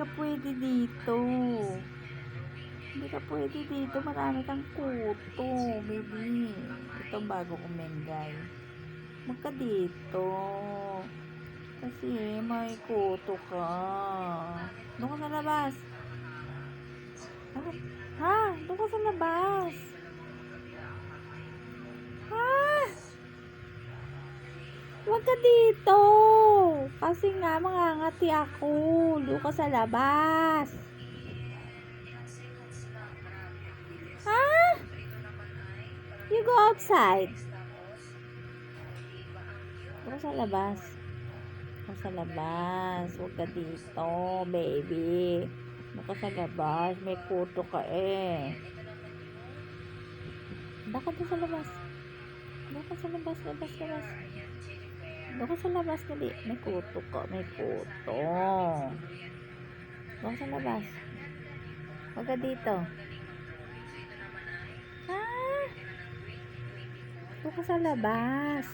ka pwede dito. Hindi ka pwede dito. Marami kang kuto, baby. Ito bago kong menggay. Huwag ka dito. Kasi may kuto ka. Doon ka sa labas. Ha? Doon ka sa labas. Ha? Huwag ka dito. Kasi nga, mangangati ako. Doon ka sa labas. Ha? You go outside. Doon ka sa labas. Doon sa labas. Huwag ka dito, baby. Doon ka sa labas. May kuto ka eh. Doon ka sa labas. Doon ka sa labas, labas. Doon ka sa labas, dali. May kuto ka, may kuto. Doon ka sa labas. Huwag ka dito. Ha? Doon ka sa labas.